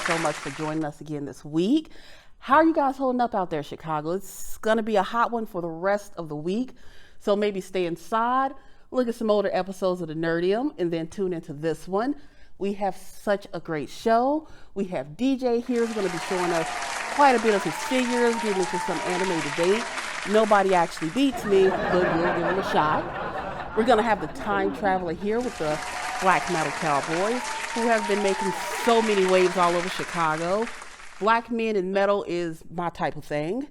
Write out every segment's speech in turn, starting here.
so much for joining us again this week. How are you guys holding up out there, Chicago? It's going to be a hot one for the rest of the week. So maybe stay inside, look at some older episodes of the Nerdium, and then tune into this one. We have such a great show. We have DJ here who's going to be showing us quite a bit of his figures, getting into some anime debate. Nobody actually beats me, but we'll give him a shot. We're going to have the time traveler here with the black metal Cowboys, who have been making so many waves all over Chicago. Black men in metal is my type of thing.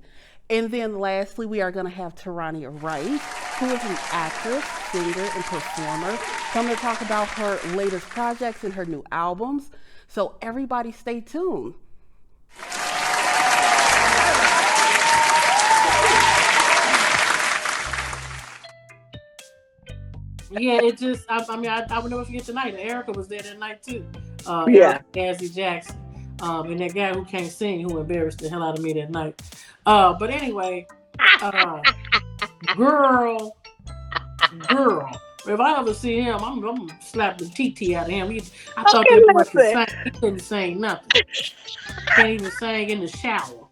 And then lastly, we are going to have Taroniah, who is an actress, singer, and performer, coming to talk about her latest projects and her new albums. So everybody stay tuned. Yeah, it just, I would never forget tonight. Erica was there that night too. Cassie Jackson. And that guy who can't sing, who embarrassed the hell out of me that night. But anyway, girl, if I ever see him, I'm gonna slap the TT out of him. I thought that boy could sing. He couldn't sing nothing. Can't even sing in the shower.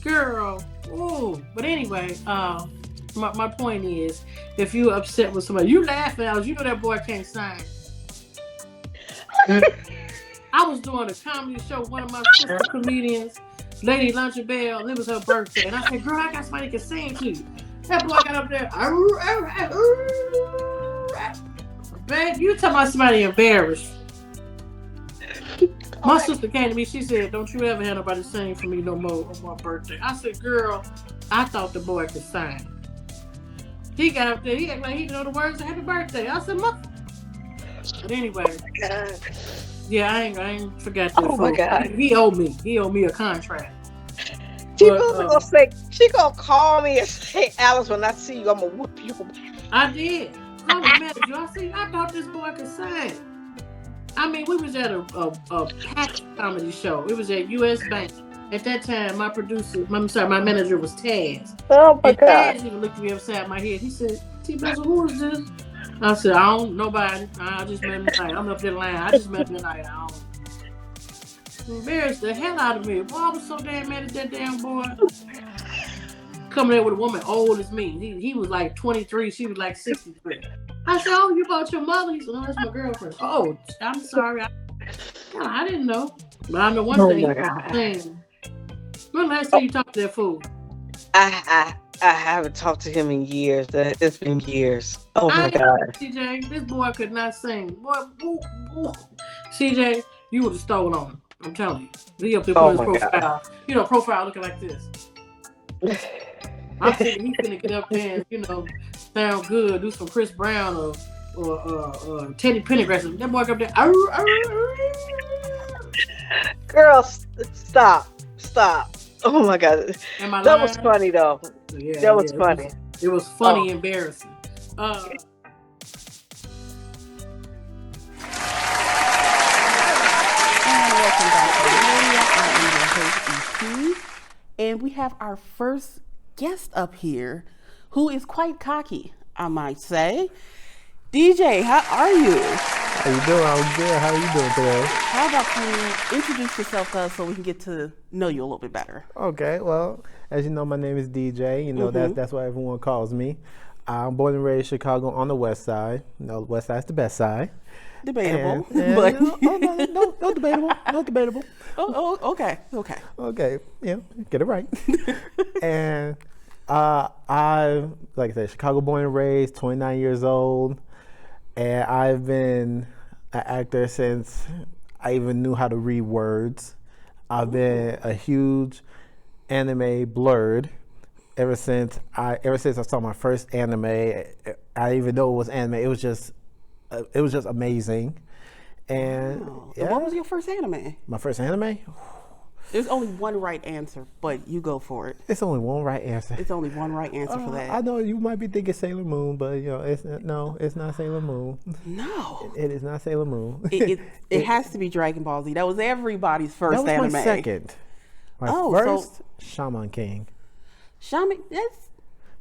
Girl, ooh. But anyway, my point is, if you're upset with somebody, you laugh out. You know that boy can't sing. I was doing a comedy show with one of my sister comedians, Lady Lunchabelle. It was her birthday, and I said, "Girl, I got somebody that can sing to you." That boy got up there. Man, you talking about somebody embarrassed? My sister came to me. She said, "Don't you ever have nobody sing for me no more on my birthday." I said, "Girl, I thought the boy could sing." He got up there. He acted like he know the words of "Happy Birthday." I said, "Mother." But anyway, yeah, I ain't forgot that. Oh my God, he owed me a contract. She gonna call me and say, "Alice, when I see you, I'm gonna whoop you." I did. I was mad at you. I thought this boy could sing. I mean, we was at a packed comedy show. It was at U.S. Bank. At that time, my manager was Taz. Oh my God. Taz even looked at me upside my head. He said, "T-Buzzer, who is this?" I said, "I don't, nobody. I just met him tonight. I'm up there lying. I just met him tonight. I don't." Embarrassed the hell out of me. Boy, I was so damn mad at that damn boy. Coming there with a woman old as me. He was like 23. She was like 63. I said, "Oh, you bought your mother?" He said, "No, that's my girlfriend." "Oh, I'm sorry. I didn't know. But I know one thing. When last time you talked to that fool? I haven't talked to him in years. It's been years. Oh my God. CJ, this boy could not sing. Boy, CJ, you would have stolen on him. I'm telling you. He up there put his profile. God. You know, profile looking like this. I'm thinking he's gonna get up there and, sound good, do some Chris Brown or Teddy Pendergrass. That boy up there. Girl, stop. Oh my God. That was funny though. Yeah, that was funny. It was funny, embarrassing. And welcome back to the Nerdium. I am your host, EP. And we have our first guest up here who is quite cocky, I might say. DJ, how are you? How you doing? I'm good. How are you doing today? How about you introduce yourself to us so we can get to know you a little bit better? Okay, well, as you know, my name is DJ. That's what everyone calls me. I'm born and raised in Chicago on the west side. No, the west side's the best side. Debatable. But no debatable. No debatable. Oh, okay. Okay, yeah, get it right. And I, like I said, Chicago born and raised, 29 years old. And I've been an actor since I even knew how to read words. I've been a huge anime Blerd ever since I saw my first anime. I didn't even know it was anime. It was just amazing. And wow. So what was your first anime? My first anime? There's only one right answer, but you go for it. It's only one right answer. It's only one right answer for that. I know you might be thinking Sailor Moon, but it's not Sailor Moon. No, it is not Sailor Moon. It has to be Dragon Ball Z. That was everybody's first anime. That was my second. My first, Shaman King. Shaman, yes.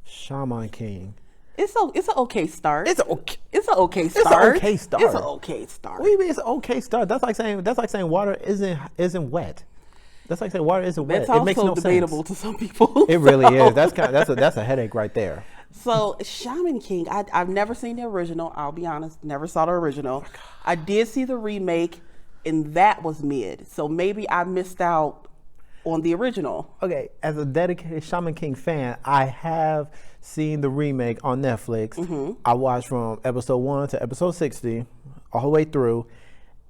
Shaman King. It's an okay start. It's okay. It's an okay It's an start. okay start. It's an okay start. What do you mean it's an okay start? That's like saying water isn't wet. That's like saying water isn't wet. That's It makes also no debatable sense. to some people. It really is. That's a headache right there. So Shaman King, I've never seen the original. I'll be honest, never saw the original. I did see the remake, and that was mid. So maybe I missed out on the original. Okay, as a dedicated Shaman King fan, I have seen the remake on Netflix. I watched from episode 1 to episode 60, all the way through,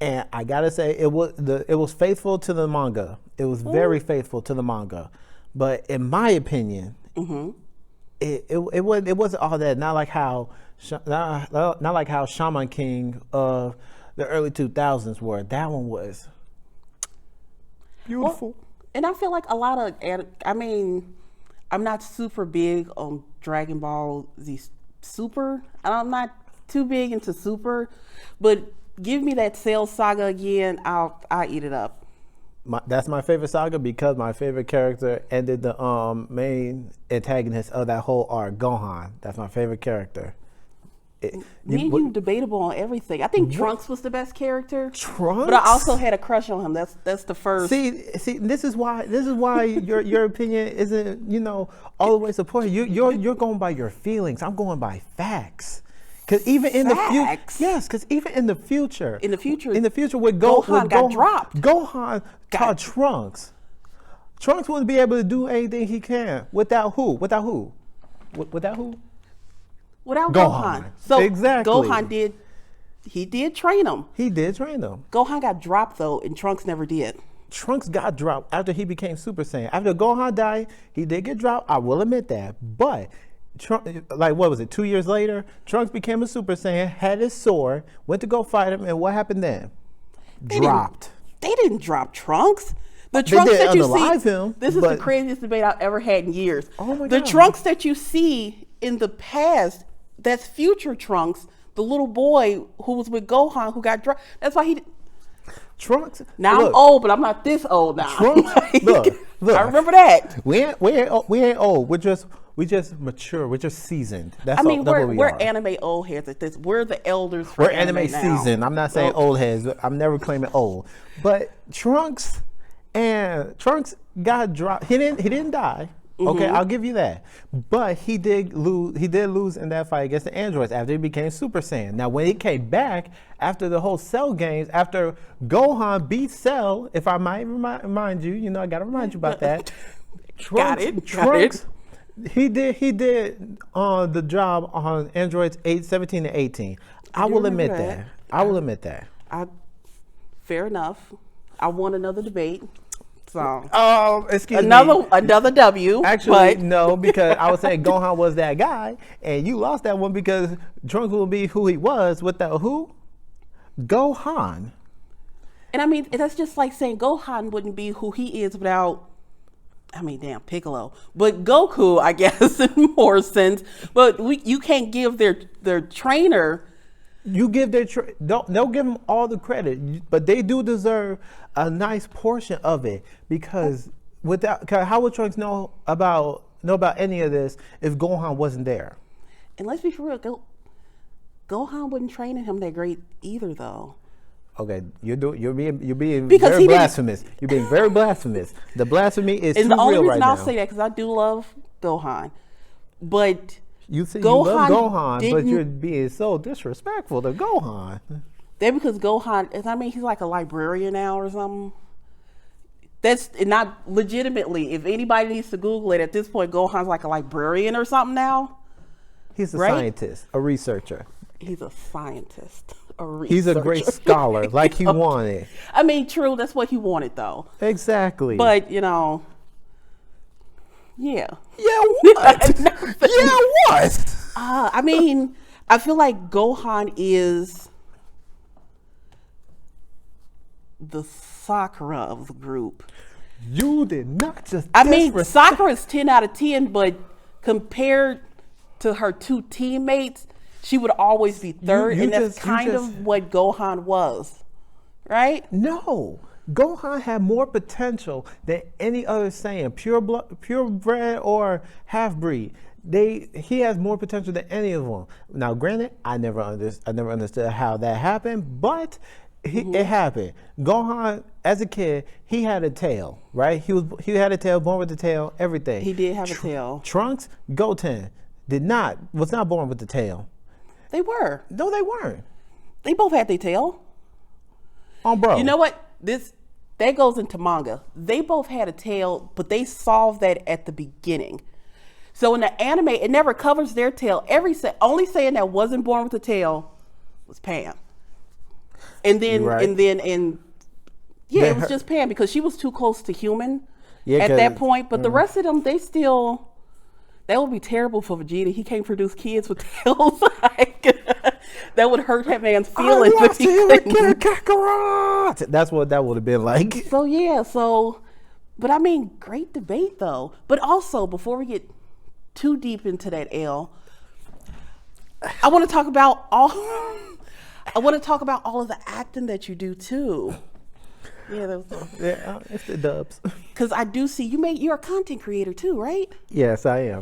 and I gotta say it was faithful to the manga. It was very faithful to the manga, but in my opinion, it wasn't all that. Not like how Shaman King of the early 2000s were. That one was beautiful. Well, and I feel like a lot of, I'm not super big on Dragon Ball Z Super. I'm not too big into Super, but give me that Cell Saga again, I'll eat it up. That's my favorite saga because my favorite character ended the main antagonist of that whole arc, Gohan. That's my favorite character. You debatable on everything. I think Trunks was the best character. Trunks? But I also had a crush on him. That's the first. See, this is why your opinion isn't all the way supported. You're going by your feelings. I'm going by facts. Because even in the future, yes, because even in the future, with Gohan got dropped. Gohan taught Trunks. Trunks wouldn't be able to do anything he can without who? Without who? Without Gohan. So exactly. Gohan did train him. He did train him. Gohan got dropped though, and Trunks never did. Trunks got dropped after he became Super Saiyan. After Gohan died, he did get dropped. I will admit that. But what was it? 2 years later, Trunks became a Super Saiyan, had his sword, went to go fight him, and what happened then? Dropped. They didn't drop Trunks. The They Trunks did that you unalive see, him, this is the craziest debate I've ever had in years. Oh my the God. Trunks that you see in the past, that's future Trunks, the little boy who was with Gohan who got dropped. That's why Trunks. Now look, I'm old, but I'm not this old now. Trunks. Look. I remember that. We ain't old. We just mature. We're just seasoned. That's I mean, all, that's what we we're are. anime old heads at this. We're the elders. For We're anime now. seasoned. I'm not saying old heads. I'm never claiming old. But Trunks got dropped. He didn't die. Okay, I'll give you that. But he did lose in that fight against the androids after he became Super Saiyan. Now, when he came back after the whole Cell games, after Gohan beat Cell, if I might remind you, I gotta remind you about that. Trunks, he did the job on androids 17 and 18. I will admit that. I will admit that. Fair enough. I won another debate. So excuse me. Another W. Actually, no, because I was saying Gohan was that guy, and you lost that one because Trunks will be who he was without who? Gohan. And I mean, that's just like saying Gohan wouldn't be who he is without, Piccolo. But Goku, I guess, in more sense. But you can't give their trainer. You give they'll give them all the credit, but they do deserve a nice portion of it because how would Trunks know about any of this if Gohan wasn't there? And let's be for real, Gohan wasn't training him that great either, though. Okay, you're being because very blasphemous. You're being very blasphemous. The blasphemy is too real right now. And the only reason I'll say that because I do love Gohan, but. You say you love Gohan, but you're being so disrespectful to Gohan. That's because Gohan, he's like a librarian now or something. That's not legitimately. If anybody needs to Google it at this point, Gohan's like a librarian or something now. He's a scientist, a researcher. He's a scientist, a researcher. He's a great scholar, like he wanted. True, that's what he wanted, though. Exactly. But, yeah. Yeah, what? Yeah, what? I feel like Gohan is the Sakura of the group. You did not just. Sakura's 10 out of 10, but compared to her two teammates, she would always be third, and that's kind of what Gohan was, right? No. Gohan had more potential than any other Saiyan, purebred or half-breed. he has more potential than any of them. Now, granted, I never understood how that happened, but it happened. Gohan, as a kid, he had a tail, right? He had a tail, born with the tail, everything. He did have a tail. Trunks, Goten, was not born with the tail. They were. No, they weren't. They both had their tail. Oh, bro. You know what? That goes into manga. They both had a tail, but they solved that at the beginning. So in the anime, it never covers their tail. Only saying that wasn't born with a tail was Pam. And then, it was just Pam because she was too close to human at that point. But the rest of them, that would be terrible for Vegeta. He can't produce kids with tails. That would hurt that man's feelings. That's what that would have been like. But I mean, great debate though. But also, before we get too deep into that, I want to talk about all of the acting that you do too. Yeah, it's the dubs. Because I do see you're a content creator too, right? Yes, I am.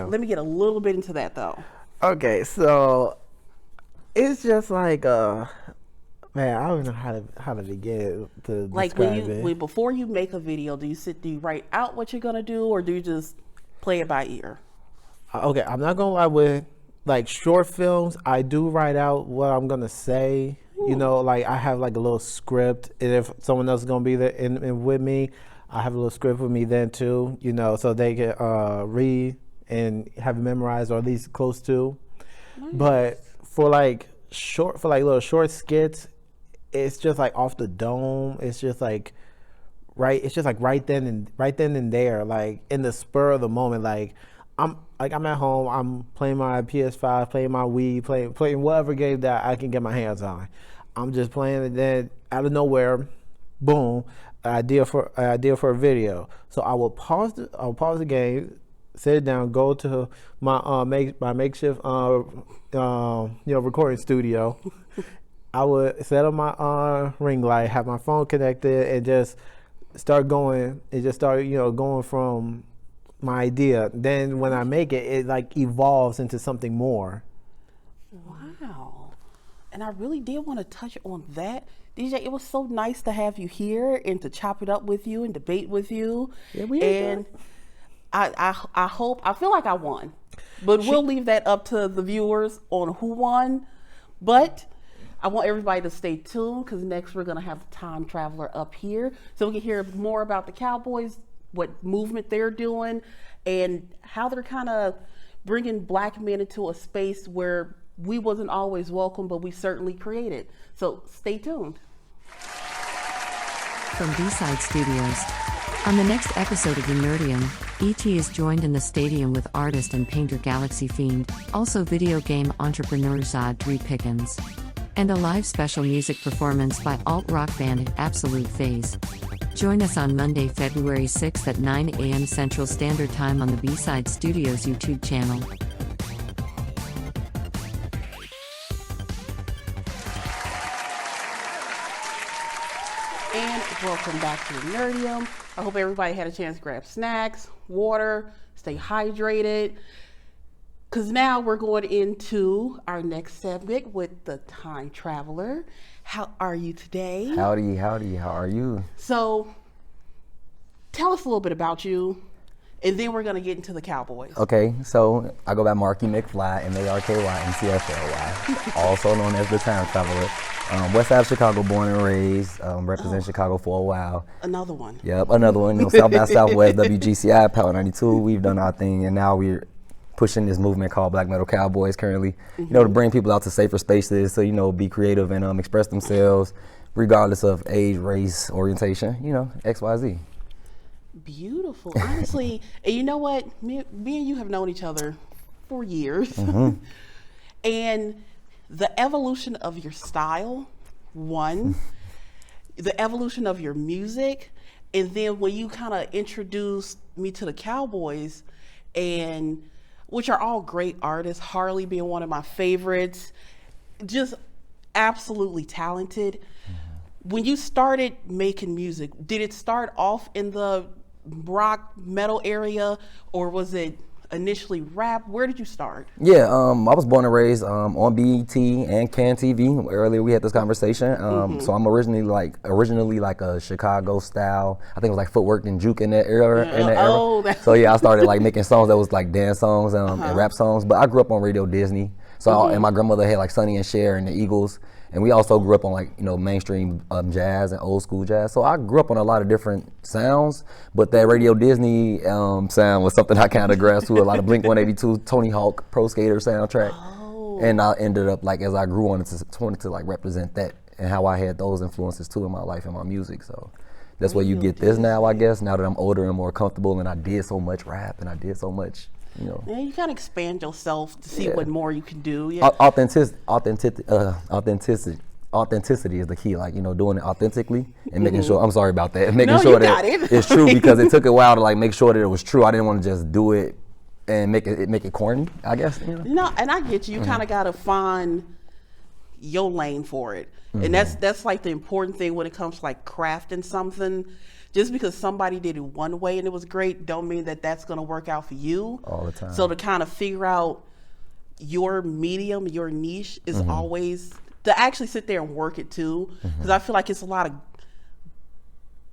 Let me get a little bit into that though. Okay, so it's just like man, I don't know how to begin to describe it. Before you make a video, do you write out what you're gonna do, or do you just play it by ear? Okay, I'm not gonna lie, with like short films, I do write out what I'm gonna say. You know, like I have like a little script, and if someone else is gonna be there and with me, I have a little script with me then too. You know, so they can read and have it memorized, or at least close to. Nice. But for little short skits, it's just like off the dome. It's just like right then and there, like in the spur of the moment. Like I'm at home, I'm playing my PS5, playing my Wii, playing whatever game that I can get my hands on. I'm just playing, and then out of nowhere, boom, an idea for a video. So I will pause the game, sit down, go to my makeshift recording studio. I would set up my ring light, have my phone connected, and just start going. And just start going from my idea. Then when I make it, it like evolves into something more. Wow. And I really did want to touch on that. DJ, it was so nice to have you here and to chop it up with you and debate with you. Yeah, we did. I feel like I won. But we'll leave that up to the viewers on who won. But I want everybody to stay tuned, because next we're going to have the time traveler up here, so we can hear more about the Cowboys, what movement they're doing, and how they're kind of bringing Black men into a space where we wasn't always welcome, but we certainly created. So stay tuned. From B-Side Studios. On the next episode of the Nerdium, E.T. is joined in the stadium with artist and painter Galaxy Fiend, also video game entrepreneur Zodri Pickens, and a live special music performance by alt-rock band Absolute Phase. Join us on Monday, February 6th at 9 a.m. Central Standard Time on the B-Side Studios YouTube channel. And welcome back to the Nerdium. I hope everybody had a chance to grab snacks, water, stay hydrated. Because now we're going into our next segment with the time traveler. How are you today? Howdy. How are you? So, tell us a little bit about you, and then we're going to get into the Cowboys. Okay, so I go by Marky, McFly, MarkyMcFly, also known as the time traveler. West Side of Chicago, born and raised, represent Chicago for a while. Another one. Yep, another one. South by Southwest, WGCI, Power 92. We've done our thing, and now we're pushing this movement called Black Metal Cowboys currently, to bring people out to safer spaces, so, be creative and express themselves regardless of age, race, orientation, XYZ. Beautiful. Honestly, and you know what? Me and you have known each other for years. And the evolution of your style, the evolution of your music, and then when you kind of introduced me to the Cowboys, and which are all great artists, Harley being one of my favorites, just absolutely talented. When you started making music, did it start off in the rock metal area, or was it initially rap? Where did you start? Yeah, I was born and raised on BET and Can TV. Earlier we had this conversation. So I'm originally like a Chicago style. I think it was like Footwork and Juke in that era. So yeah, I started like making songs that was like dance songs and rap songs. But I grew up on Radio Disney. So and my grandmother had like Sonny and Cher and the Eagles. And we also grew up on like, mainstream jazz and old school jazz. So I grew up on a lot of different sounds, but that Radio Disney sound was something I kind of grasped to. A lot of Blink-182, Tony Hawk, Pro Skater soundtrack. And I ended up like, as I grew on, wanted to like represent that and how I had those influences too in my life and my music. So that's where you get this now, I guess, now that I'm older and more comfortable and I did so much rap and I did so much. Yeah, you gotta expand yourself to see what more you can do. Yeah. Authenticity is the key. Like, doing it authentically and making sure. I'm sorry about that. Making sure that it's true, because it took a while to like make sure that it was true. I didn't want to just do it and make it corny, I guess. No, and I get you. You kind of gotta find your lane for it, and that's like the important thing when it comes to like crafting something. Just because somebody did it one way and it was great, don't mean that that's going to work out for you. All the time. So to kind of figure out your medium, your niche is always, to actually sit there and work it too. Because I feel like it's a lot of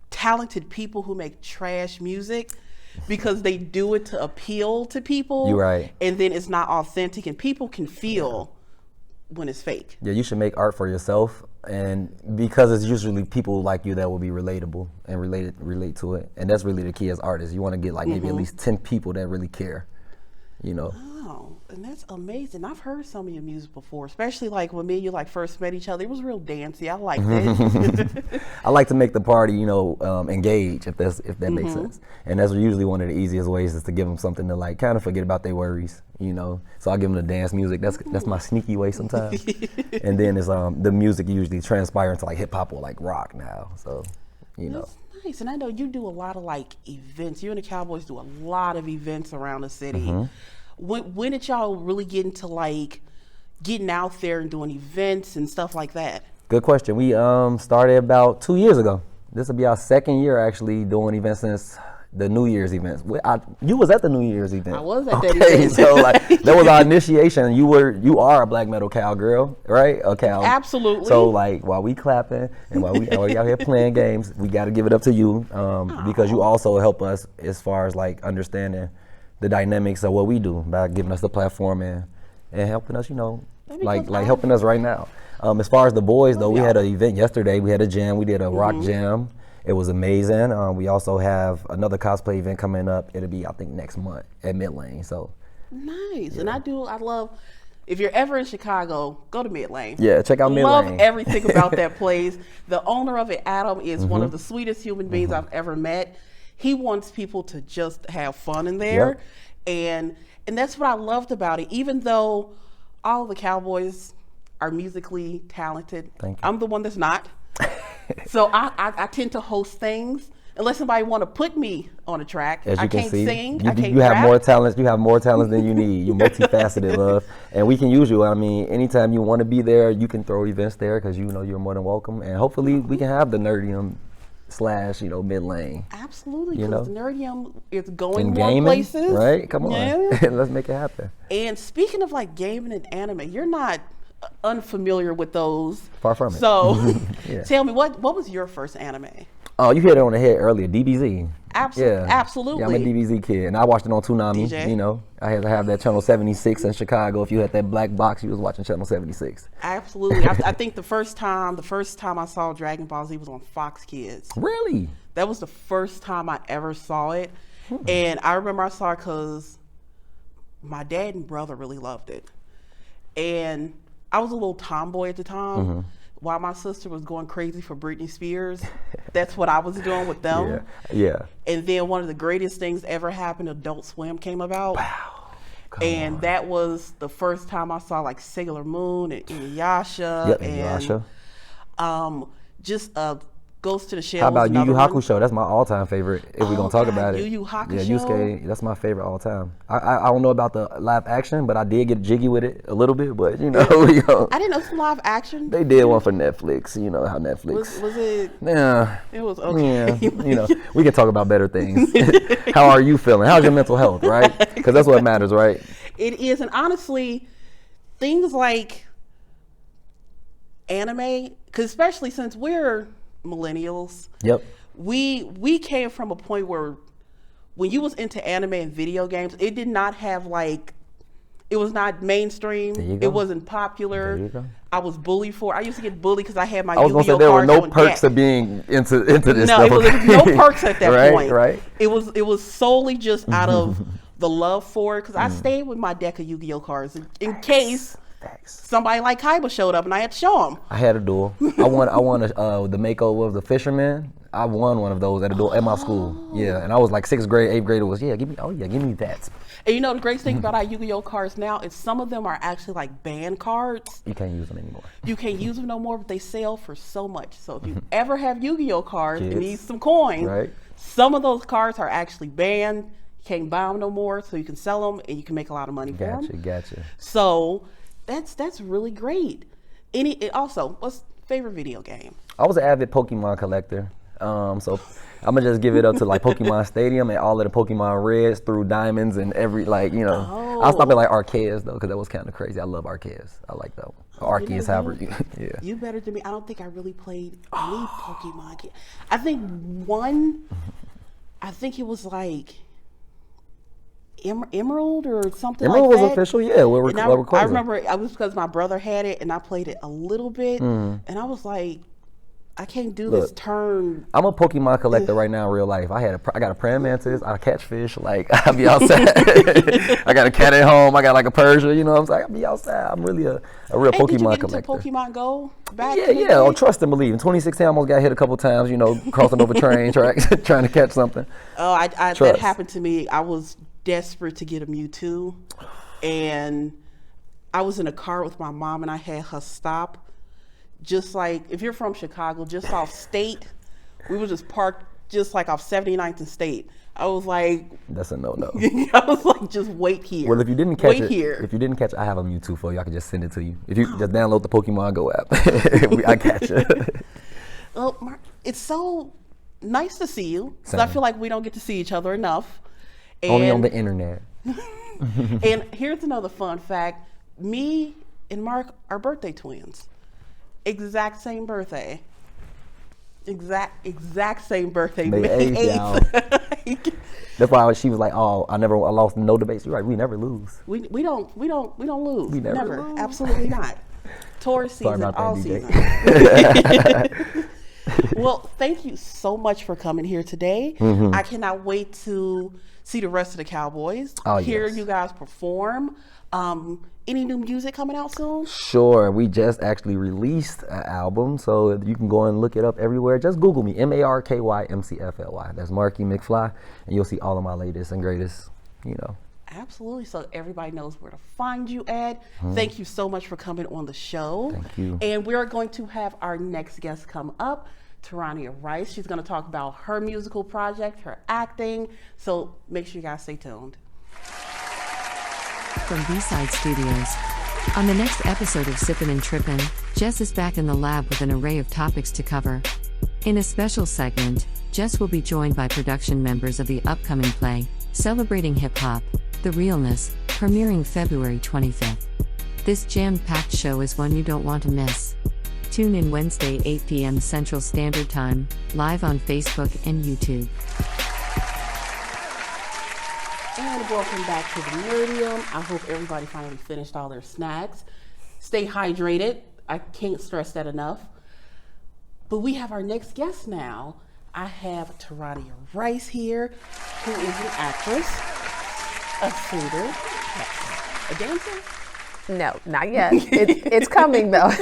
talented people who make trash music because they do it to appeal to people. You're right. And then it's not authentic, and people can feel when it's fake. Yeah, you should make art for yourself, and because it's usually people like you that will be relatable and relate to it, and that's really the key as artists. You want to get like maybe at least 10 people that really care, Wow, and that's amazing. I've heard some of your music before, especially like when me and you like first met each other. It was real dancey. I liked it. I like to make the party, engage, if that makes sense. And that's usually one of the easiest ways, is to give them something to like kind of forget about their worries, So I give them the dance music. That's my sneaky way sometimes. And then it's the music usually transpire into like hip hop or like rock now. So, That's nice. And I know you do a lot of like events. You and the Cowboys do a lot of events around the city. When did y'all really get into like getting out there and doing events and stuff like that? Good question. We started about 2 years ago. This will be our second year actually doing events since the New Year's events. You was at the New Year's event. I was at that event. So like that was our initiation. You are a black metal cowgirl, right? A cow. Absolutely. So like while we clapping and while we out here playing games, we got to give it up to you because you also help us as far as like understanding the dynamics of what we do by giving us the platform and helping us, like helping us right now. As far as the boys though, we had an event yesterday. We had a jam. We did a rock jam. It was amazing. We also have another cosplay event coming up. It'll be, I think, next month at Mid-Lane. So nice. Yeah. And I love, if you're ever in Chicago, go to Mid-Lane. Yeah, check out Mid-Lane. Love everything about that place. The owner of it, Adam, is one of the sweetest human beings I've ever met. He wants people to just have fun in there. And that's what I loved about it. Even though all the Cowboys are musically talented, I'm the one that's not. So I tend to host things unless somebody want to put me on a track. As you can can't see, sing. you, I can't you have rap. more talents. You have more talents than you need. You're multifaceted, love, and we can use you. I mean, anytime you want to be there, you can throw events there because you're more than welcome. And hopefully, we can have the Nerdium / Mid-Lane. Absolutely, because Nerdium is going and more gaming, places. right? Come on, let's make it happen. And speaking of like gaming and anime, you're not unfamiliar with those. Far from it. So, tell me, what was your first anime? Oh, you hit it on the head earlier. DBZ. Absolutely. Yeah, I'm a DBZ kid, and I watched it on Toonami. DJ. I had to have that channel 76 in Chicago. If you had that black box, you was watching channel 76. Absolutely. I think the first time I saw Dragon Ball Z was on Fox Kids. Really? That was the first time I ever saw it, and I remember I saw it because my dad and brother really loved it, and I was a little tomboy at the time. While my sister was going crazy for Britney Spears, that's what I was doing with them. Yeah. And then one of the greatest things ever happened, Adult Swim came about. Wow. And that was the first time I saw like Sailor Moon and Inuyasha. Inuyasha. Just a Goes to the Shell. How about Yu Yu another one. Hakusho? That's my all-time favorite. If we're gonna talk about it, Yu Yu Hakusho. Yeah, Yusuke. That's my favorite all time. I don't know about the live action, but I did get jiggy with it a little bit. But you know, I didn't know it was live action. They did one for Netflix. You know how Netflix. Was it? Yeah. It was okay. Yeah. You know, we can talk about better things. How are you feeling? How's your mental health? Right? Because that's what matters, right? It is, and honestly, things like anime, because especially since we're millennials, Yep. we came from a point where when you was into anime and video games, it did not have like, it was not mainstream. There you go. It wasn't popular. There you go. I was bullied for. I used to get bullied because I had my. I was gonna say there were no perks to being into this no, stuff. it was no perks at that right, point. Right. It was solely just out of the love for it, because I stayed with my deck of Yu-Gi-Oh cards in case somebody like Kaiba showed up and I had to show him. I had a duel. I won the makeover of the fisherman. I won one of those at a duel at my school. Yeah, and I was like 6th grade, 8th grade. It was give me that. And you know the great thing about our Yu-Gi-Oh cards now is some of them are actually like banned cards. You can't use them anymore. You can't use them no more, but they sell for so much. So if you ever have Yu-Gi-Oh cards and need some coin, right. Some of those cards are actually banned. You can't buy them no more, so you can sell them and you can make a lot of money for them. Gotcha. So that's really great. Also, what's favorite video game? I was an avid Pokemon collector. So I'm gonna just give it up to like Pokemon Stadium and all of the Pokemon Reds through Diamonds and every I'll stop at like Arceus though, because that was kind of crazy. I love Arceus. I like that one. Arceus, however. Yeah. You better than me. I don't think I really played any Pokemon game. I think one. I think it was like Emerald or something Emerald like that. was official, yeah. I remember it was because my brother had it and I played it a little bit, and I was like, I can't do this turn. I'm a Pokemon collector right now in real life. I got a praying mantis. I catch fish. Like, I be outside. I got a cat at home. I got like a Persia. You know what I'm saying? I be outside. I'm really a real Pokemon did you get collector. Into Pokemon Go back? Yeah. Oh, trust and believe. In 2016, I almost got hit a couple times. You know, crossing over train tracks, trying to catch something. Oh, that happened to me. I was desperate to get a Mewtwo, and I was in a car with my mom, and I had her stop. Just like, if you're from Chicago, just off State, we were just parked just like off 79th and State. I was like, that's a no-no. I was like, just wait here. Well, if you didn't catch it, I have a Mewtwo for you. I can just send it to you. If you just download the Pokemon Go app, I catch you. Well, Mark, it's so nice to see you, because I feel like we don't get to see each other enough. And, only on the internet. And here's another fun fact. Me and Mark are birthday twins. Exact same birthday. Exact same birthday. May 8th. That's why she was like, "Oh, I lost no debates." You're right. We never lose. We don't lose. We never lose. Absolutely not. Taurus season, all season. Well, thank you so much for coming here today. Mm-hmm. I cannot wait to see the rest of the Cowboys. Hear you guys perform. Any new music coming out soon? Sure. We just actually released an album, so you can go and look it up everywhere. Just Google me, MarkyMcFly. That's Marky McFly, and you'll see all of my latest and greatest, Absolutely. So everybody knows where to find you at. Thank you so much for coming on the show. Thank you. And we're going to have our next guest come up, Taroniah Rice. She's going to talk about her musical project, her acting. So make sure you guys stay tuned. From B-Side Studios. On the next episode of Sippin' and Trippin', Jess is back in the lab with an array of topics to cover. In a special segment, Jess will be joined by production members of the upcoming play, Celebrating Hip Hop, The Realness, premiering February 25th. This jam-packed show is one you don't want to miss. Tune in Wednesday, 8 p.m. Central Standard Time, live on Facebook and YouTube. And welcome back to the Nerdium. I hope everybody finally finished all their snacks. Stay hydrated. I can't stress that enough. But we have our next guest now. I have Taroniah Rice here, who is an actress, a singer, a dancer. No, not yet. It's coming though.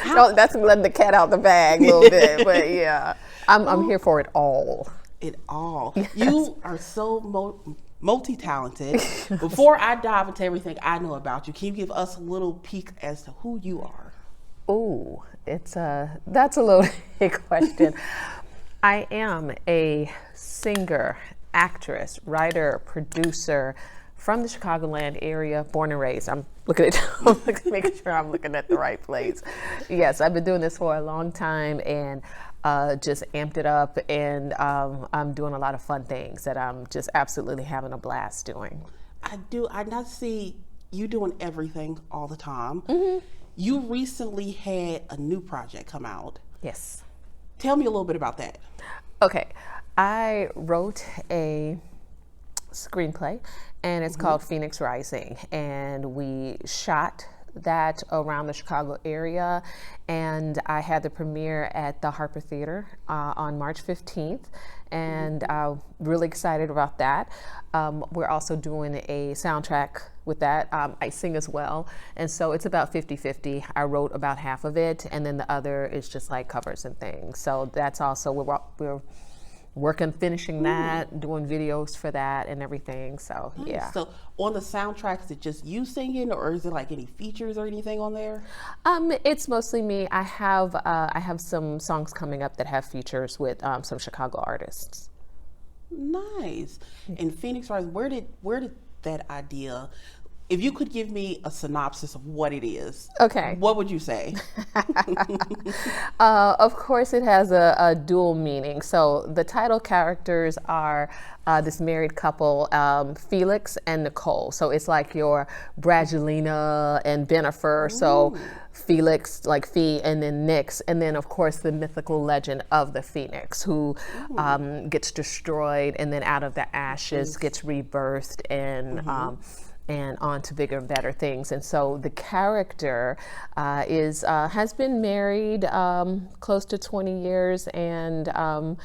No, that's letting the cat out the bag a little bit, but yeah, I'm here for it all. It all. Yes. You are so multi-talented. Before I dive into everything I know about you, can you give us a little peek as to who you are? Oh, that's a loaded question. I am a singer, actress, writer, producer from the Chicagoland area, born and raised. I'm looking at, making sure I'm looking at the right place. Yes, I've been doing this for a long time and just amped it up, and I'm doing a lot of fun things that I'm just absolutely having a blast doing. I not see you doing everything all the time. You recently had a new project come out. Yes. Tell me a little bit about that. Okay, I wrote a screenplay, and it's called Phoenix Rising, and we shot that around the Chicago area, and I had the premiere at the Harper Theater on March 15th, and really excited about that. We're also doing a soundtrack with that. I sing as well, and so it's about 50-50. I wrote about half of it, and then the other is just like covers and things. So that's also, we're working, finishing that, doing videos for that and everything. So yeah. So on the soundtrack, is it just you singing, or is it like any features or anything on there? It's mostly me. I have some songs coming up that have features with some Chicago artists. Nice. And Phoenix Rise, where did that idea? If you could give me a synopsis of what it is, okay, what would you say? Of course, it has a dual meaning. So the title characters are this married couple, Felix and Nicole. So it's like your Brangelina and Bennifer. So Felix, like Fee, and then Nix, and then of course the mythical legend of the Phoenix, who gets destroyed and then out of the ashes gets rebirthed and on to bigger and better things. And so the character has been married close to 20 years, and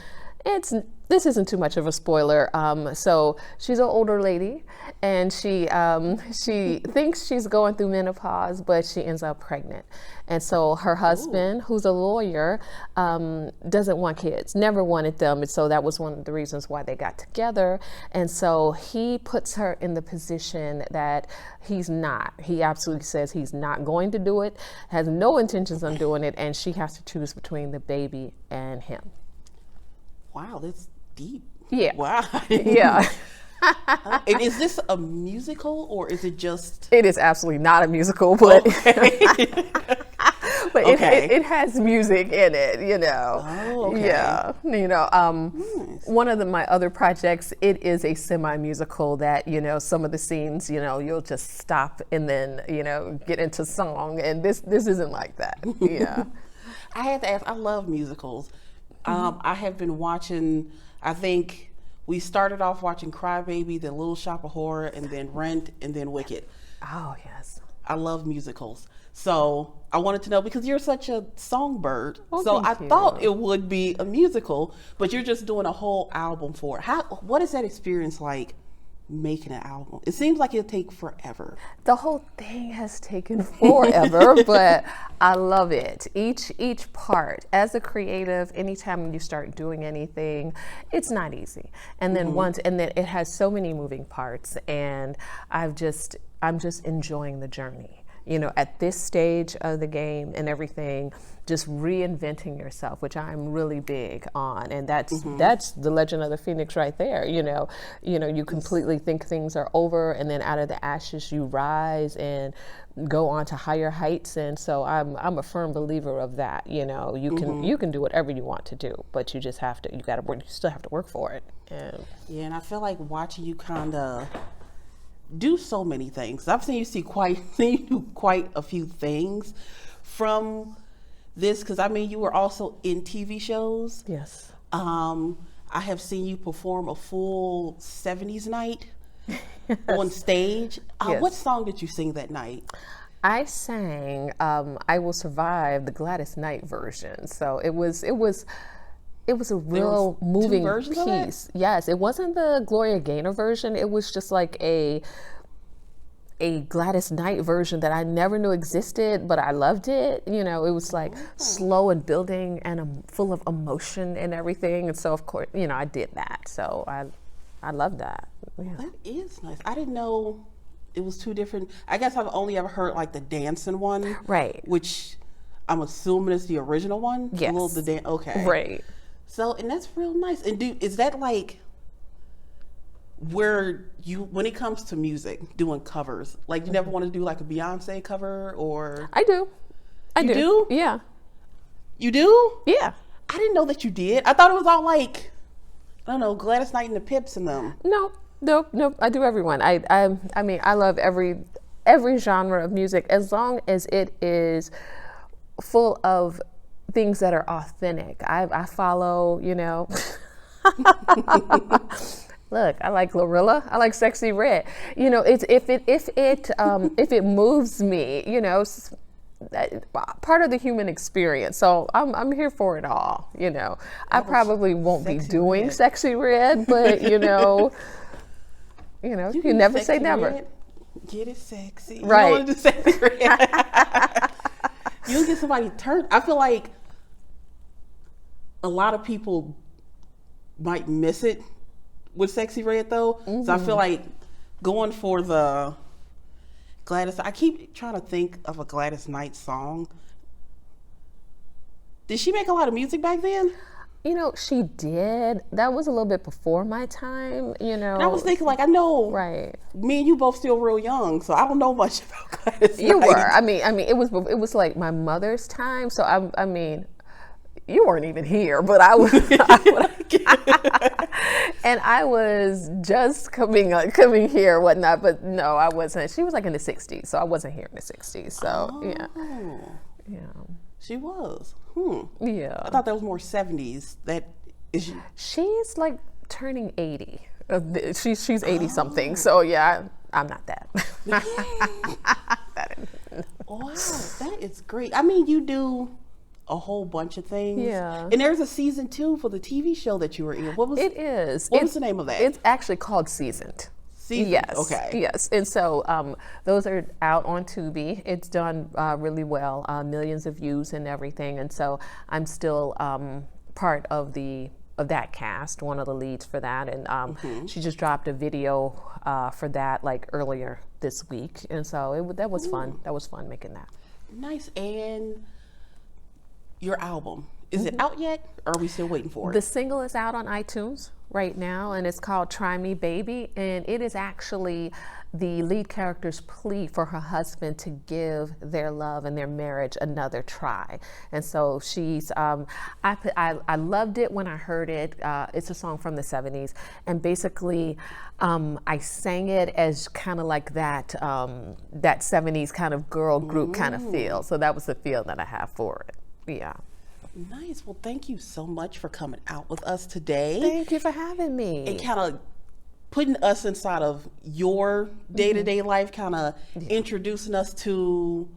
this isn't too much of a spoiler. So she's an older lady, and she thinks she's going through menopause, but she ends up pregnant. And so her husband, who's a lawyer, doesn't want kids, never wanted them. And so that was one of the reasons why they got together. And so he puts her in the position that he absolutely says he's not going to do it, has no intentions on doing it, and she has to choose between the baby and him. Wow, that's deep. Yeah. Wow. Yeah. And is this a musical, or is it just? It is absolutely not a musical, but but it has music in it, you know. Oh, okay. Yeah, you know. Nice. One of my other projects, it is a semi-musical that, you know, some of the scenes, you know, you'll just stop and then, you know, get into song, and this isn't like that. Yeah. I had to ask. I love musicals. I have been watching. I think we started off watching Cry Baby, then Little Shop of Horror, and then Rent, and then Wicked. Oh, yes. I love musicals. So I wanted to know, because you're such a songbird. Oh, so I thank you. thought it would be a musical, but you're just doing a whole album for it. What is that experience like, making an album? It seems like it'll take forever. The whole thing has taken forever, but I love it. Each part, as a creative, anytime you start doing anything, it's not easy. And then then it has so many moving parts, and I'm just enjoying the journey. You know, at this stage of the game and everything, just reinventing yourself, which I'm really big on, and that's the legend of the Phoenix right there. You know, you completely think things are over, and then out of the ashes you rise and go on to higher heights. And so I'm a firm believer of that. You know, you can do whatever you want to do, but you just have to. You still have to work for it. Yeah, and I feel like watching you kind of do so many things. I've seen you do quite a few things from this, because I mean, you were also in TV shows. Yes. I have seen you perform a full 70s night on stage. Yes. What song did you sing that night? I sang "I Will Survive," the Gladys Knight version. So it was a real moving piece. Yes, it wasn't the Gloria Gaynor version. It was just like a Gladys Knight version that I never knew existed, but I loved it. You know, it was like slow and building and full of emotion and everything. And so, of course, you know, I did that. So I love that. Yeah. That is nice. I didn't know it was two different. I guess I've only ever heard like the dancing one, right? Which I'm assuming it's the original one. Yes. Okay. Right. So, and that's real nice. And is that like where you, when it comes to music, doing covers, like you never want to do like a Beyonce cover or? I do. You do? Yeah. You do? Yeah. I didn't know that you did. I thought it was all like, I don't know, Gladys Knight and the Pips and them. No. I do everyone. I mean, I love every genre of music as long as it is full of things that are authentic. I follow, you know. Look, I like Glorilla. I like Sexy Red. You know, it's if it moves me, you know, part of the human experience. So I'm here for it all. You know, I probably won't be doing Sexy Red, but you know, you never say never. Red, get it sexy. Right. You don't want to do Sexy Red. You get somebody turned. I feel like a lot of people might miss it with Sexy Red though. So I feel like going for the Gladys, I keep trying to think of a Gladys Knight song. Did she make a lot of music back then? You know, she did. That was a little bit before my time, you know. And I was thinking, like, I know, right? Me and you both still real young, so I don't know much about Gladys You Knight. were. I mean, it was like my mother's time. So I mean, you weren't even here, but I was, and I was just coming here, whatnot. But no, I wasn't. She was like in the '60s, so I wasn't here in the '60s. So yeah. She was. Yeah. I thought that was more 70s. She's like turning 80. She's 80 something. So yeah, I'm not that. Wow, that is great. I mean, you do a whole bunch of things. Yeah. And there's a season 2 for the TV show that you were in. What was the name of that? It's actually called Seasoned. Yes. Okay. Yes. And so those are out on Tubi. It's done really well, millions of views and everything. And so I'm still part of that cast, one of the leads for that. And she just dropped a video for that like earlier this week. And so that was fun. That was fun making that. Nice. And your album, is it out yet? Or are we still waiting for it? The single is out on iTunes right now, and it's called Try Me Baby, and it is actually the lead character's plea for her husband to give their love and their marriage another try. And so she's I loved it when I heard it. It's a song from the 70s, and basically I sang it as kind of like that 70s kind of girl group kind of feel. So that was the feel that I have for it. Yeah. Nice. Well, thank you so much for coming out with us today. Thank you for having me. And kind of putting us inside of your day-to-day life, kind of introducing us to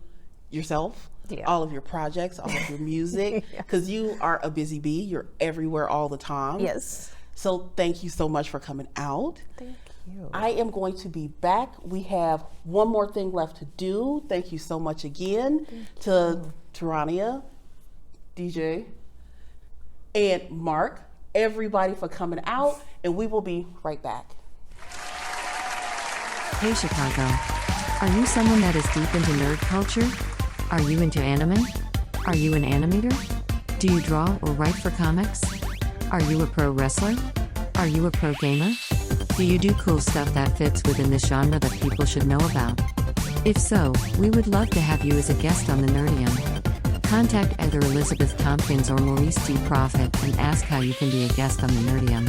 yourself, all of your projects, all of your music, because you are a busy bee. You're everywhere all the time. Yes. So thank you so much for coming out. Thank you. I am going to be back. We have one more thing left to do. Thank you so much again to Taroniah, DJ, and Mark, everybody for coming out, and we will be right back. Hey Chicago, are you someone that is deep into nerd culture? Are you into anime? Are you an animator? Do you draw or write for comics? Are you a pro wrestler? Are you a pro gamer? Do you do cool stuff that fits within this genre that people should know about? If so, we would love to have you as a guest on the Nerdium. Contact either Elizabeth Tompkins or Maurice D. Prophet and ask how you can be a guest on the Nerdium.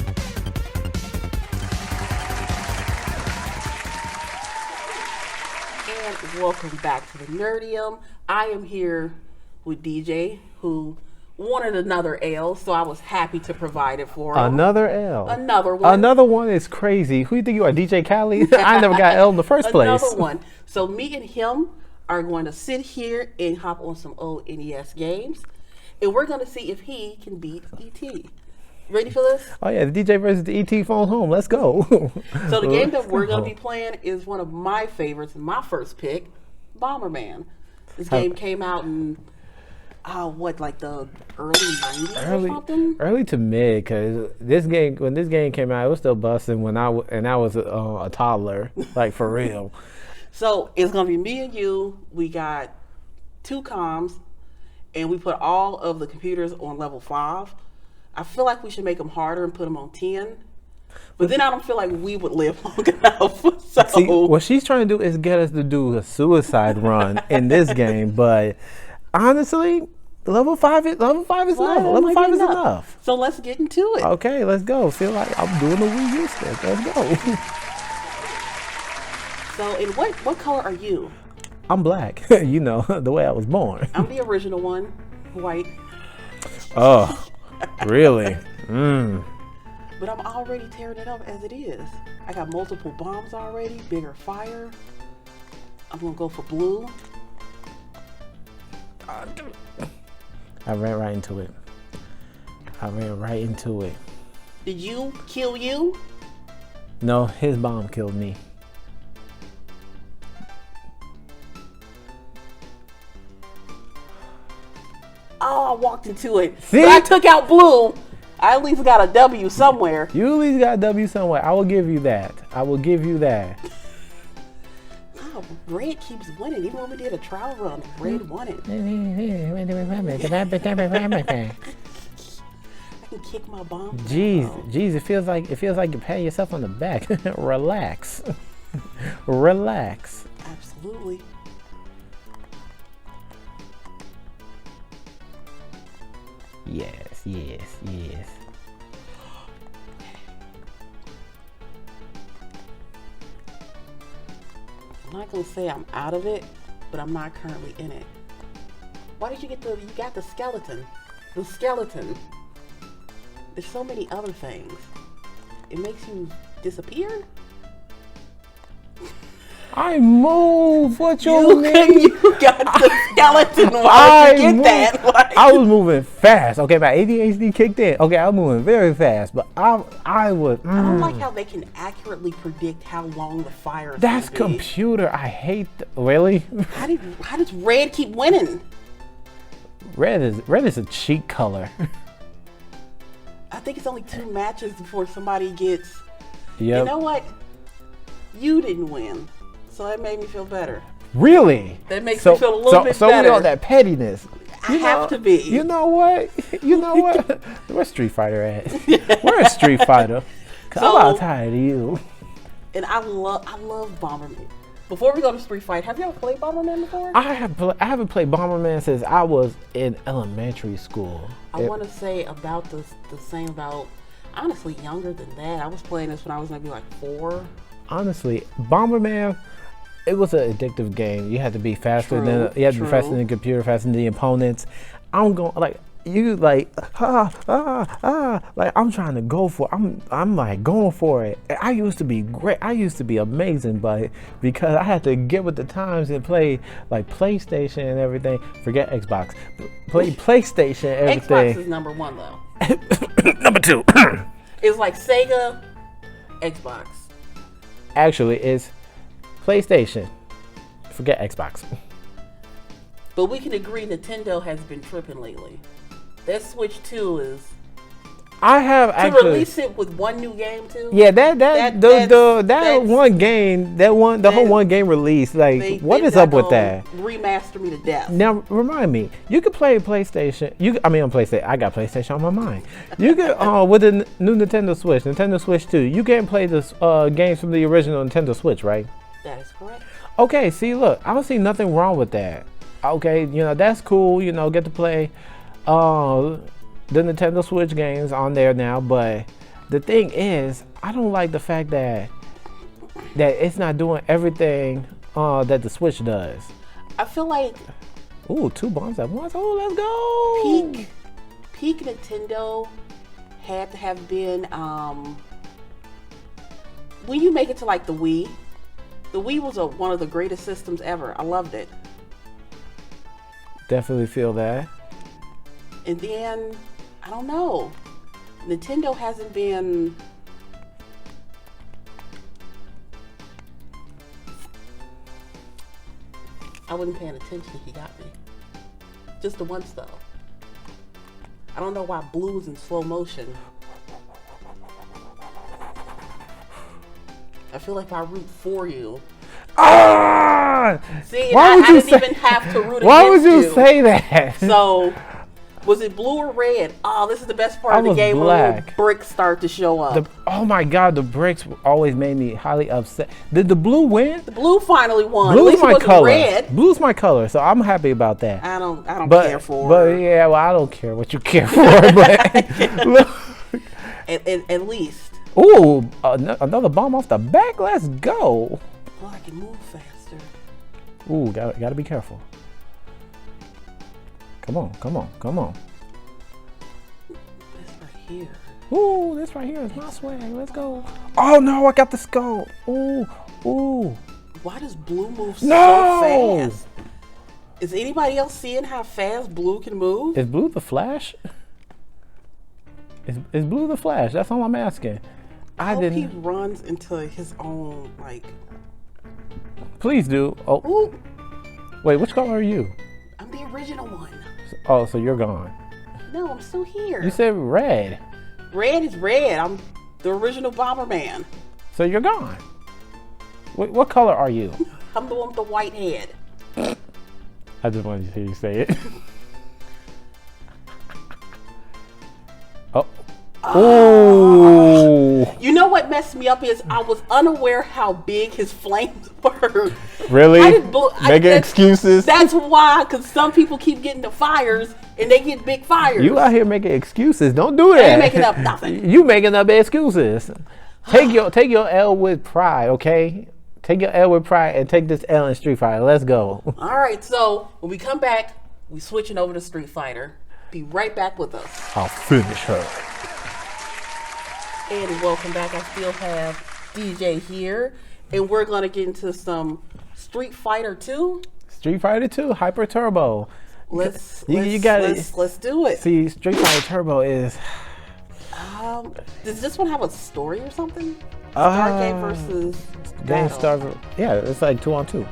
And welcome back to the Nerdium. I am here with DJ, who wanted another L, so I was happy to provide it for him. Another L. Another one. Another one is crazy. Who do you think you are, DJ Khaled? I never got L in the first place. Another one. So me and him are going to sit here and hop on some old NES games, and we're going to see if he can beat E.T. Ready for this? Oh yeah, the DJ versus the ET phone home. Let's go. So the game that we're going to be playing is one of my favorites, my first pick, Bomberman. This game came out in like the early 90s or something? Early to mid, because when this game came out, it was still busting when I was a toddler, like for real. So it's going to be me and you. We got 2 comms, and we put all of the computers on level 5, I feel like we should make them harder and put them on 10. But then I don't feel like we would live long enough. So See, what she's trying to do is get us to do a suicide run in this game. But honestly, level 5 is enough. Level 5 is enough. So let's get into it. Okay, let's go. Feel like I'm doing the Wii U stick. Let's go. So, in what color are you? I'm black. You know, the way I was born. I'm the original one, white. Oh, really? Mm. But I'm already tearing it up as it is. I got multiple bombs already, bigger fire. I'm gonna go for blue. I ran right into it. Did you kill you? No, his bomb killed me. Oh, I walked into it. See? But I took out blue. I at least got a W somewhere. You at least got a W somewhere. I will give you that. Oh, red keeps winning. Even when we did a trial run, red won it. I can kick my bomb. Jeez, it feels like you're patting yourself on the back. Relax. Relax. Absolutely. Yes. I'm not gonna say I'm out of it, but I'm not currently in it. Why did you got the skeleton? The skeleton. There's so many other things. It makes you disappear? I move. What you mean? You got the skeleton. Why did you get that? Like, I was moving fast. Okay, my ADHD kicked in. Okay, I was moving very fast, but I was. I don't like how they can accurately predict how long the fire is. That's gonna be. computer. I hate. Really? How does red keep winning? Red is a cheat color. I think it's only 2 matches before somebody gets. Yep. You know what? You didn't win, so that made me feel better. Really? That makes me feel a little bit So better. we all that pettiness. I have to be. You know what? Where's Street Fighter at? Where's Street Fighter? Cause I'm about tired of you. And I love Bomberman. Before we go to Street Fight, have you ever played Bomberman before? I haven't played Bomberman since I was in elementary school. I want to say about the same, about honestly younger than that. I was playing this when I was maybe like 4. Honestly, Bomberman, it was an addictive game. You had to be faster than the computer, faster than the opponents. I'm going like I'm trying to go for it. I'm like going for it. I used to be great. I used to be amazing, but because I had to get with the times and play like PlayStation and everything. Forget Xbox. Play PlayStation and everything. Xbox is number 1 though. Number 2. It's like Sega, Xbox. Actually, it's PlayStation. Forget Xbox. But we can agree Nintendo has been tripping lately. That Switch 2 is. I have to actually release it with 1 new game too. Yeah, the whole one game release. Like, what is up with that? Remaster me to death. Now remind me, you could play PlayStation. On PlayStation. I got PlayStation on my mind. You could with the new Nintendo Switch 2. You can play this games from the original Nintendo Switch, right? That is correct. Okay, see, look, I don't see nothing wrong with that. Okay, that's cool. Get to play the Nintendo Switch games on there now. But the thing is, I don't like the fact that it's not doing everything that the Switch does. I feel like. Ooh, 2 bombs at once. Oh, let's go. Peak Nintendo had to have been when you make it to like the Wii. The Wii was one of the greatest systems ever. I loved it. Definitely feel that. And then, I don't know. Nintendo hasn't been. I wasn't paying attention. He got me. Just the once though. I don't know why Blue's in slow motion. I feel like I root for you. Ah! on. See, and Why would I you didn't say? even have to root Why would against you say that? So, was it blue or red? Oh, this is the best part I of the was game black. when the bricks start to show up. Oh my God, the bricks always made me highly upset. Did the blue win? The blue finally won. At Blue's least it my wasn't color. red. Blue's my color, so I'm happy about that. I don't care for But it. yeah, well, I don't care what you care for. But look. At least. Ooh, another bomb off the back. Let's go. Oh, I can move faster. Ooh, gotta be careful. Come on, come on, come on. This right here. Ooh, this right here is my swag. Let's go. Oh no, I got the skull. Ooh, ooh. Why does blue move No! so fast? Is anybody else seeing how fast blue can move? Is Blue the Flash? Is Blue the Flash? That's all I'm asking. I hope he runs into his own, like... Please do. Oh, Ooh, wait, which color are you? I'm the original one. Oh, so you're gone. No, I'm still here. You said red. Red is red. I'm the original Bomberman. So you're gone. What color are you? I'm the one with the white head. I just wanted to hear you say it. Oh. Oh. You know what messed me up is I was unaware how big his flames were. Really? I didn't Making excuses? That's why, because some people keep getting the fires and they get big fires. You out here making excuses. Don't do that. I ain't making up nothing. You making up excuses. Take your L with pride, okay? Take your L with pride and take this L in Street Fighter. Let's go. All right, so when we come back, we switching over to Street Fighter. Be right back with us. I'll finish her. And welcome back. I still have DJ here, and we're gonna get into some Street Fighter 2. Street Fighter 2 Hyper Turbo. Let's do it. See, Street Fighter Turbo is. Does this one have a story or something? Stargate versus Game Battle. Star. Yeah, it's like 2-on-2.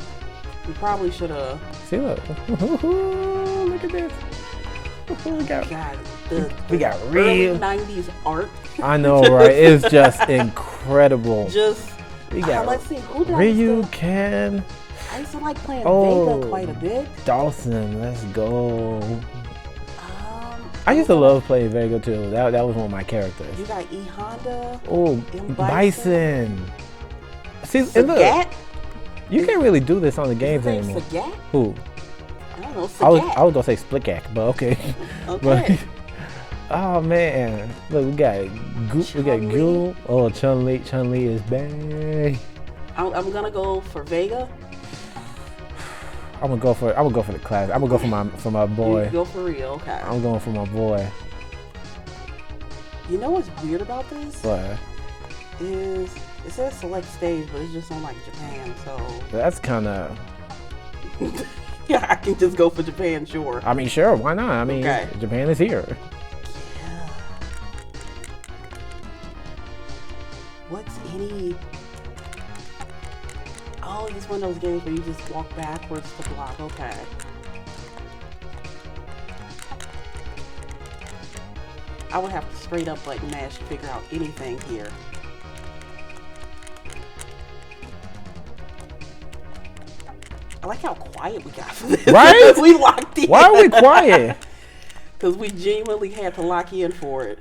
We probably should have. See, look. Look at this. We got early real 90s art. I know, right? It's just incredible. We got let's see, who did Ryu, Ken. I used to like playing Vega quite a bit. Dawson, let's go. I used to love playing Vega too. That was one of my characters. You got E Honda. Oh, Bison. See, and look, Sagat? you can't really do this on the games anymore. Sagat? Who? I don't know. Sagat. I was gonna say Splickak, but okay. Okay. But, oh man, look, we got Ghoul. Oh, Chun-Li is bang. I'm gonna go for Vega. I'm gonna go for the class. I'm gonna go for my boy. You go for real, okay. I'm going for my boy. You know what's weird about this? What? Is it says select stage, but it's just on like Japan, so That's kind of. yeah, I can just go for Japan, sure. I mean, sure, why not? I mean, Okay. Japan is here. Yeah. What's any? Oh, it's one of those games where you just walk backwards to block. Okay. I would have to straight up like mash to figure out anything here. I like how quiet we got for this. Right? We locked in. Why are we quiet? Because we genuinely had to lock in for it.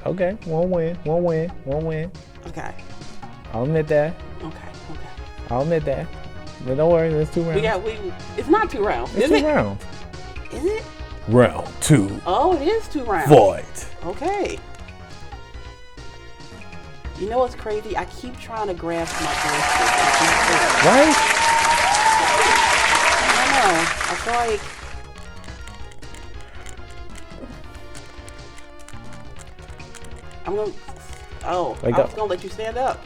Okay, one win. Okay. I'll admit that. Okay. I'll admit that. But don't worry, there's 2 rounds. It's not 2 rounds. It's Is 2 it? rounds. Is it? Round 2. Oh, it is 2 rounds. Fight. Okay. You know what's crazy? I keep trying to grasp my joystick. Right? I don't know. I feel like I'm gonna. Oh, Wake I was up. gonna let you stand up.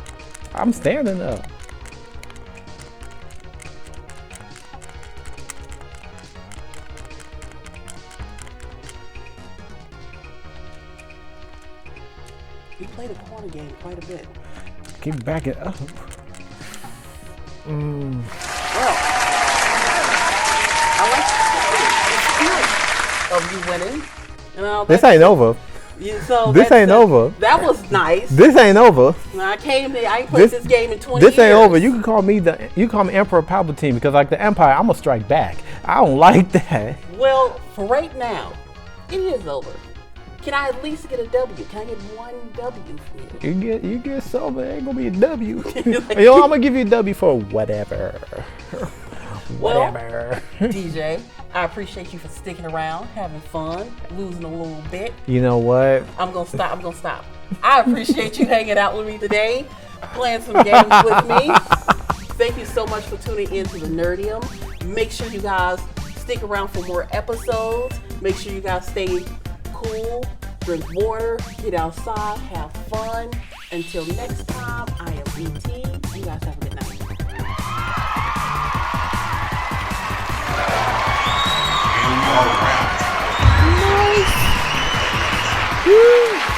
I'm standing up. You play the corner game quite a bit. Keep backing up. Well, I like the spirit of you winning. You know, This ain't over. So This ain't over. That was nice. This ain't over. When I came there, I ain't played this game in 20 This years. ain't over. You can call me Emperor Palpatine because like the Empire, I'm gonna strike back. I don't like that. Well, for right now, it is over. Can I at least get a W? Can I get one W for you? You get silver, it ain't gonna be a W. Yo, I'm gonna give you a W for whatever. Whatever. DJ, I appreciate you for sticking around, having fun, losing a little bit. You know what? I'm gonna stop. I appreciate you hanging out with me today, playing some games with me. Thank you so much for tuning in to the Nerdium. Make sure you guys stick around for more episodes. Make sure you guys stay cool, drink water, get outside, have fun. Until next time, I am ET. You guys have a good night. Nice. Woo.